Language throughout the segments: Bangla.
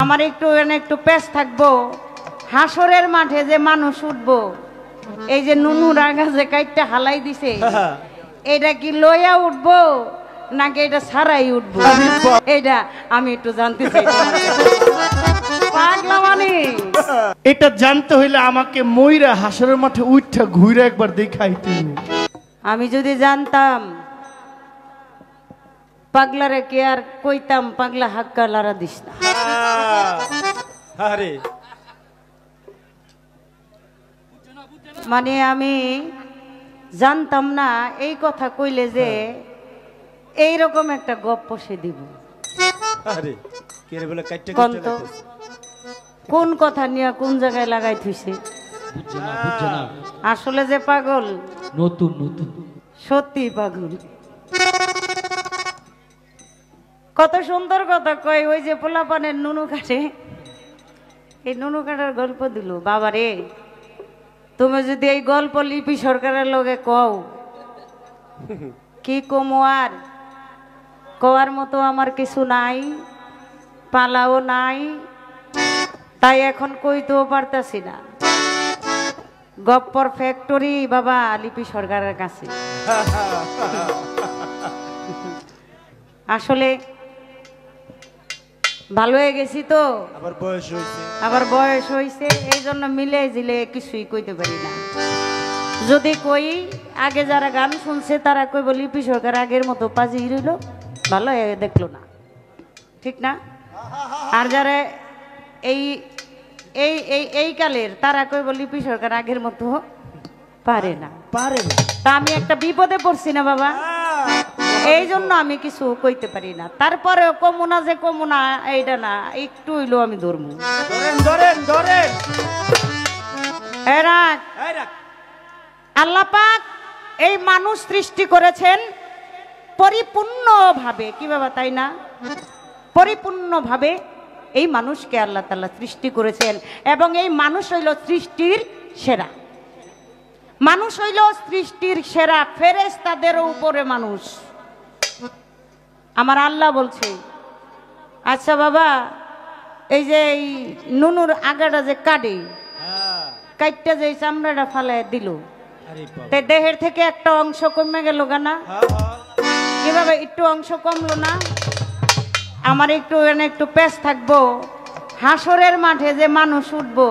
আমার একটু পেশ থাকবো, হাসরের মাঠে যে মানুষ উঠবো, এই যে নুনু রাগা যে কাইটটা হালাই দিছে, এটা কি লইয়া উঠবো নাকি এটা ছাড়াই উঠবো, এটা আমি একটু জানতে চাই। পাগলা মানে এটা জানতে হইলে আমাকে ময়রা হাসরের মাঠে উঠা ঘুরে একবার দেখাইতে। আমি যদি জানতাম পাগলারে কে আর কইতাম পাগলা হাক্কা লড়া দিস না। মানে আমি জানতাম না এই কথা কইলে যে এইরকম একটা গপ্প সে দিব। কোন কথা নিয়ে কোন জায়গায় লাগাই থুইছে, আসলে যে পাগল নতুন নতুন সত্যি পাগল। কত সুন্দর কথা কয়, ওই যে পোলাপানের নুনু কাটে, এই নুনু কাটার গল্প দিল। বাবা রে, তুমি যদি এই গল্প লিপি সরকারের লগে কও, কি কমো আর কওয়ার মতো আমার কিছু নাই, পালাও নাই, তাই এখন কইতেও পারতাছি না। গপ্পর ফ্যাক্টরি বাবা লিপি সরকারের কাছে। আসলে ভালো হয়ে গেছি তো, আবার বয়স হয়েছে, এই জন্য মিলে জিলে কিছুই কইতে পারি না। যদি কই, আগে যারা গান শুনছে তারা কইব লিপি সরকার আগের মতো পাজি রইল, ভালো হয়ে দেখলো না, ঠিক না? আর যারা এই এই এই এই কালের তারা কইব লিপি সরকার আগের মতো পারে না। তা আমি একটা বিপদে পড়ছি না বাবা, এই জন্য আমি কিছু কইতে পারি না। তারপরেও কমুনা যে কমুনা এইটা না, একটু হইলেও আমি ধরবো। আল্লাহ পাক এই মানুষ সৃষ্টি করেছেন পরিপূর্ণভাবে, কি বাবা তাই না? পরিপূর্ণভাবে এই মানুষকে আল্লাহ তাআলা সৃষ্টি করেছেন, এবং এই মানুষ হইল সৃষ্টির সেরা। মানুষ হইল সৃষ্টির সেরা, ফেরেশতাদেরও উপরে মানুষ। আমার আল্লাহ বলছে, আচ্ছা বাবা, এই যে এই নুনুর আগাটা যে কাটে, কাইটটা যে চামড়াটা ফালায় দিল, তাই দেহের থেকে একটা অংশ কমে গেল না? কিভাবে একটু অংশ কমলো না? আমার একটু পেশ থাকবো, হাসরের মাঠে যে মানুষ উঠবো,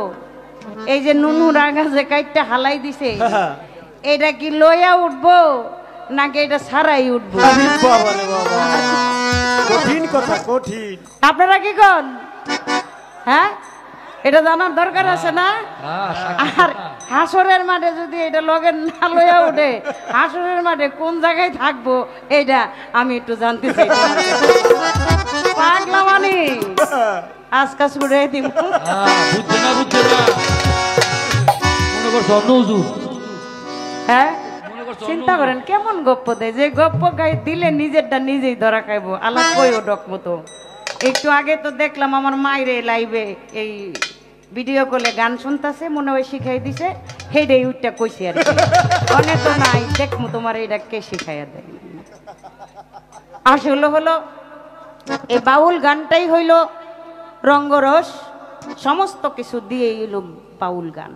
এই যে নুনু রাগা যে কাইটটা হালাই দিছে, এটা কি লইয়া উঠবো নাকি এটা ছাড়াই উঠবো? আপনারা কি কন? হ্যাঁ, এটা জানার দরকার আছে না? আর হাসরের মাঠে যদি এটা লগে না লইয়া উঠে, হাসরের মাঠে কোন জায়গায় থাকবো এটা আমি একটু জানতে চাই। পাগলা মানে আজকা ছুড়ে দিব। হ্যাঁ, চিন্তা করেন কেমন গপ্প দেয়, যে গপ্প গাই দিলে নিজেরটা নিজেই ধরা খাইবো। আল্লাহ কইও ডক মতো। একটু আগে তো দেখলাম আমার মায়ের লাইভে এই ভিডিও কলে গান শুনতেছে, মনে হয় শিখাই দিছে, হেডে উঠটা কইছে আর কি। অনেক তো নাই, দেখমু তোমার এটা কে শিখাইয়া দেয়। আসলে হলো এই বাউল গানটাই হইল রঙ্গরস, সমস্ত কিছু দিয়ে হইল বাউল গান।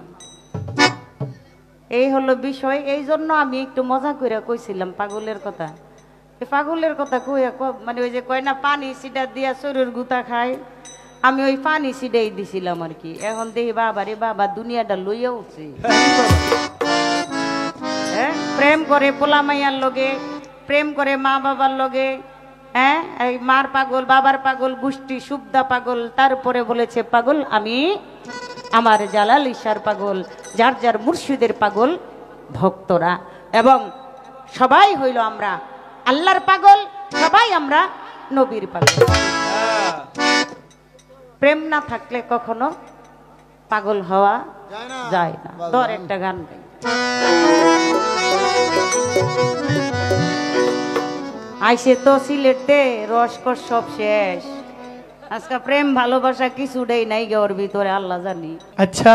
এই হলো বিষয়। এই জন্য আমি একটু মজা করে কইছিলাম পাগলের কথা। এই পাগলের কথা কইয়া মানে ওই যে কয় না পানি সিডা দিয়া শরীর গুতা খায়, আমি ওই পানি সিডাই দিছিলাম আর কি। এখন দেখি বাবা রে বাবা, দুনিয়াটা লইয়া উঠছে। হ্যাঁ, প্রেম করে পোলা মাইয়ার লগে, প্রেম করে মা বাবার লগে। হ্যাঁ, এই মার পাগল, বাবার পাগল, গোষ্ঠী সুবদা পাগল, তারপরে বলেছে পাগল আমি আমার জালাল ঈশার পাগল, যার যার মুর্শিদের পাগল ভক্তরা, এবং সবাই হইল আমরা আল্লাহর পাগল, সবাই আমরা নবীর পাগল। প্রেম না থাকলে কখনো পাগল হওয়া যায় না। ধর একটা গান গাই। আইসে তো সিলেটে রসকর সব শেষ, আজকে প্রেম ভালোবাসা কিছু দেই নাই গে ওর ভিতরে, আল্লাহ জানি। আচ্ছা,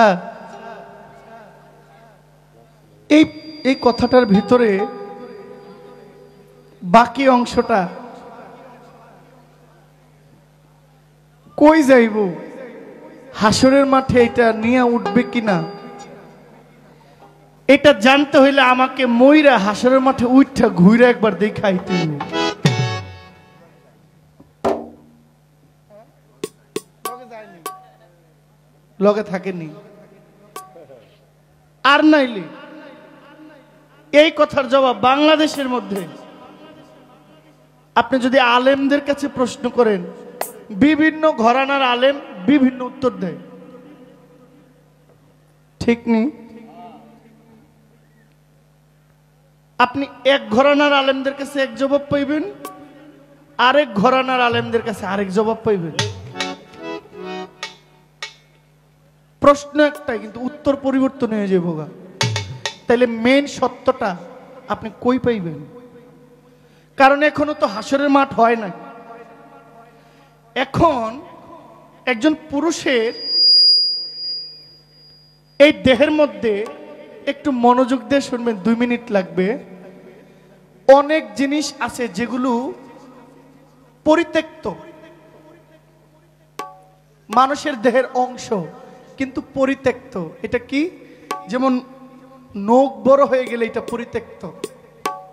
এই কথাটার ভিতরে বাকি অংশটা কই যাইব হাসরের মাঠে এটা নিয়ে উঠবে কিনা, এটা জানতে হইলে আমাকে মইরা হাসরের মাঠে উঠা ঘুরে একবার দেখাইতে হবে। লগে থাকেনি আর নাইলে এই কথার জবাব বাংলাদেশের মধ্যে আপনি যদি আলেমদের কাছে প্রশ্ন করেন, বিভিন্ন ঘরানার আলেম বিভিন্ন উত্তর দেয়, ঠিক নেই? আপনি এক ঘরানার আলেমদের কাছে এক জবাব পাইবেন, আরেক ঘরানার আলেমদের কাছে আরেক জবাব পাইবেন। প্রশ্ন একটাই, কিন্তু উত্তর পরিবর্তন হয়ে যাবো। তাইলে মেন সত্যটা আপনি কই পাইবেন? কারণ এখনো তো হাসরের মাঠ হয় না। এখন একজন পুরুষের এই দেহের মধ্যে, একটু মনোযোগ দিয়ে শুনবেন, 2 মিনিট লাগবে, অনেক জিনিস আছে যেগুলো পরিত্যক্ত, মানুষের দেহের অংশ কিন্তু পরিত্যক্ত। এটা কি? যেমন নখ বড় হয়ে গেলে এটা পরিত্যক্ত,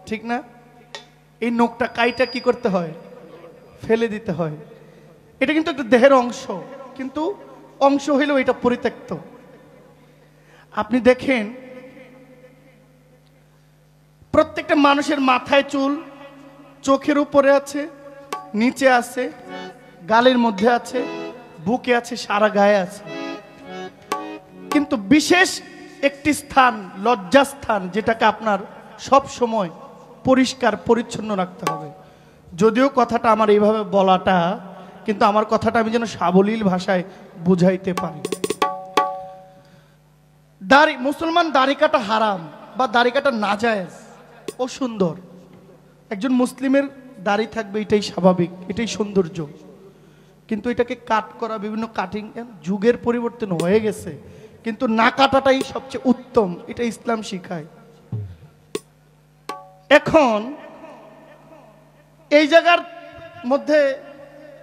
ঠিক না? এই নখটা কাইটা কি করতে হয়? ফেলে দিতে হয়। এটা কিন্তু একটা দেহের অংশ, কিন্তু অংশ হইলেও এটা পরিত্যক্ত। আপনি দেখেন প্রত্যেকটা মানুষের মাথায় চুল, চোখের উপরে আছে, নিচে আছে, গালের মধ্যে আছে, বুকে আছে, সারা গায়ে আছে। কিন্তু বিশেষ একটি স্থান, লজ্জাস্থান, যেটাকে আপনার সব সময় পরিষ্কার পরিচ্ছন্ন রাখতে হবে। যদিও কথাটা আমার এইভাবে বলাটা, কিন্তু আমার কথাটা আমি যেন সাবলীল ভাষায় বুঝাইতে পারি। দাড়ি, মুসলমান দাড়ি কাটা হারাম বা দাড়ি কাটা নাজায়েজ, ও সুন্দর। একজন মুসলিমের দাড়ি থাকবে, এটাই স্বাভাবিক, এটাই সৌন্দর্য। কিন্তু এটাকে কাট করা, বিভিন্ন কাটিং, যুগের পরিবর্তন হয়ে গেছে, কিন্তু না কাটাটাই সবচেয়ে উত্তম, এটা ইসলাম শিখায়। এখন এই জায়গার মধ্যে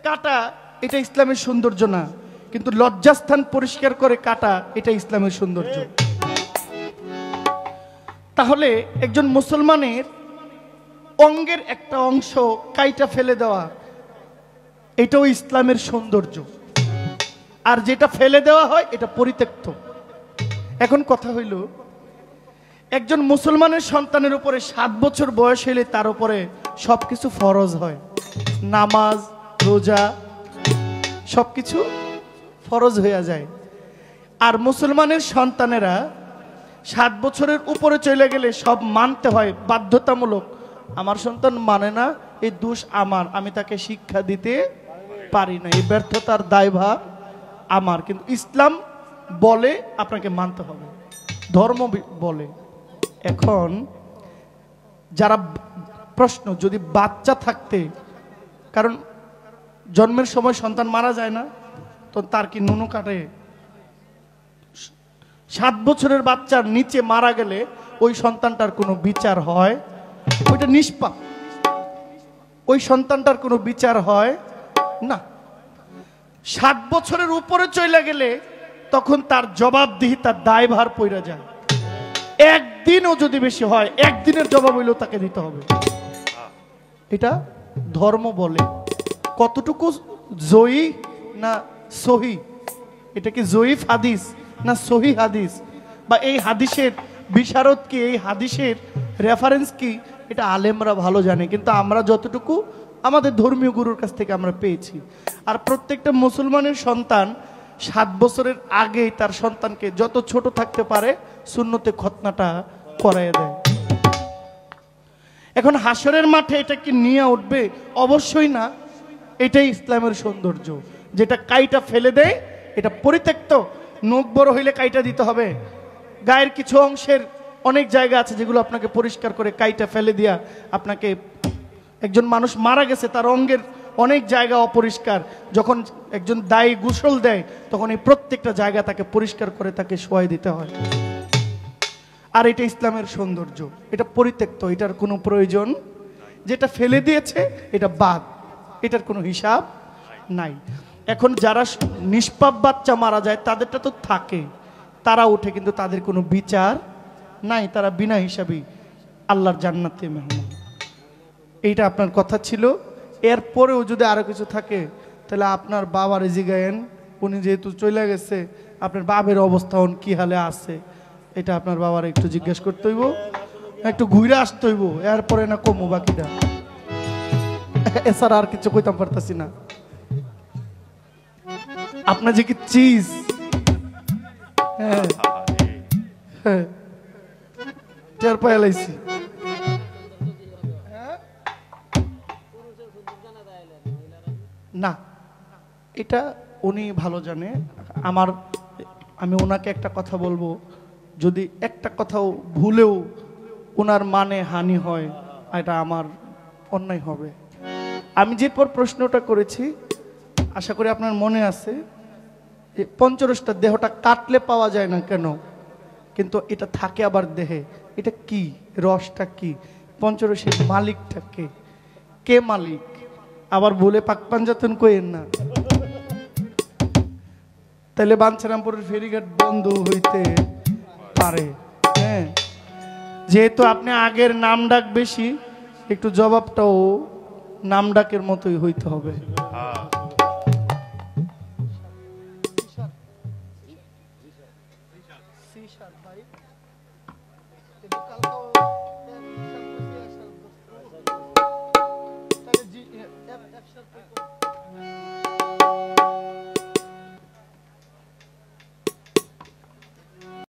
কাটা, এটা ইসলামের সৌন্দর্য না, কিন্তু লজ্জাস্থান পরিষ্কার করে কাটা, এটা ইসলামের সৌন্দর্য। তাহলে একজন মুসলমানের অঙ্গের একটা অংশ কাইটা ফেলে দেওয়া, এটাও ইসলামের সৌন্দর্য। আর যেটা ফেলে দেওয়া হয় এটা পরিত্যক্ত। এখন কথা হইল, একজন মুসলমানের সন্তানের উপরে 7 বছর বয়স হইলে তার উপরে সবকিছু ফরজ হয়, নামাজ, রোজা, সবকিছু ফরজ হয়ে যায়। আর মুসলমানের সন্তানেরা 7 বছরের উপরে চলে গেলে সব মানতে হয়, বাধ্যতামূলক। আমার সন্তান মানে না, এই দোষ আমার, আমি তাকে শিক্ষা দিতে পারি না, এই ব্যর্থতার দায়ভার আমার। কিন্তু ইসলাম বলে আপনাকে মানতে হবে, ধর্ম বলে। এখন যারা প্রশ্ন, যদি বাচ্চা থাকতে, কারণ জন্মের সময় সন্তান মারা যায় না, তো তার কি নুনু কাটে? 7 বছরের বাচ্চার নিচে মারা গেলে ওই সন্তানটার কোনো বিচার হয়? ওইটা নিষ্পাপ, ওই সন্তানটার কোনো বিচার হয় না। 7 বছরের উপরে চলে গেলে তখন তার জবাবদিহি, তার দায়ভার পড়ে যায়। একদিনও যদি বেশি হয়, একদিনের জবাব হইলেও তাকে দিতে হবে। এটা ধর্ম বলে। কতটুকু জয়ী না সহি, এটা কি জয়ীফ হাদিস না সহি হাদিস, বা এই হাদিসের বিশারদ কি, এই হাদিসের রেফারেন্স কি, এটা আলেমরা ভালো জানে। কিন্তু আমরা যতটুকু আমাদের ধর্মীয় গুরুর কাছ থেকে আমরা পেয়েছি। আর প্রত্যেকটা মুসলমানের সন্তান 7 বছরের আগেই তার সন্তানকে যত ছোট থাকতে পারে সুন্নতে খতনাটা করায় দেয়। এখন হাসরের মাঠে এটা কি নিয়ে উঠবে? অবশ্যই না। এটাই ইসলামের সৌন্দর্য। যেটা কাইটা ফেলে দেয় এটা পরিত্যক্ত। নখ বড় হইলে কাইটা দিতে হবে। গায়ের কিছু অংশের অনেক জায়গা আছে যেগুলো আপনাকে পরিষ্কার করে কাইটা ফেলে দিয়া, আপনাকে, একজন মানুষ মারা গেছে, তার অঙ্গের অনেক জায়গা অপরিষ্কার, যখন একজন দায়ী গোসল দেয় তখন এই প্রত্যেকটা জায়গা তাকে পরিষ্কার করে তাকে শোয়াই দিতে হয়। আর এটা ইসলামের সৌন্দর্য, এটা পরিত্যক্ত, এটার কোনো প্রয়োজন। যেটা ফেলে দিয়েছে এটা বাদ, এটার কোনো হিসাব নাই। এখন যারা নিষ্পাপ বাচ্চা মারা যায় তাদেরটা তো থাকে, তারা ওঠে, কিন্তু তাদের কোনো বিচার নাই, তারা বিনা হিসাবেই আল্লাহর জান্নাতে মেহমান। এইটা আপনার কথা ছিল। এরপরেও যদি আরো কিছু থাকে তাহলে আপনার বাবার জিগায়েন, উনি যেহেতু চলে গেছে, আপনার বাবার অবস্থান কি হালে আছে এটা আপনার বাবার একটু জিজ্ঞেস করতে হইব, একটু ঘুরে আসতে হইব, এরপরে না কমু বাকিটা। এছাড়া আর কিছু কইতাম পারতাছি না। আপনার যে কি চিজ, হ্যাঁ হ্যাঁ টের পাইলাইছি। না, এটা উনি ভালো জানে। আমি ওনাকে একটা কথা বলবো, যদি একটা কথাও ভুলেও ওনার মানে হানি হয়, এটা আমার অন্যায় হবে। আমি যে পর প্রশ্নটা করেছি, আশা করি আপনার মনে আছে, পঞ্চরসটা দেহটা কাটলে পাওয়া যায় না কেন, কিন্তু এটা থাকে আবার দেহে। এটা কি রসটা, কি পঞ্চরসের মালিকটা কে? কে মালিক? আবার বলে পাক পাঞ্জাতন কইেন না, তাহলে বাঞ্ছারামপুরের ফেরিঘাট বন্ধ হইতে পারে। হ্যাঁ, যেহেতু আপনি আগের নাম ডাক বেশি, একটু জবাবটাও নাম ডাকের মতোই হইতে হবে।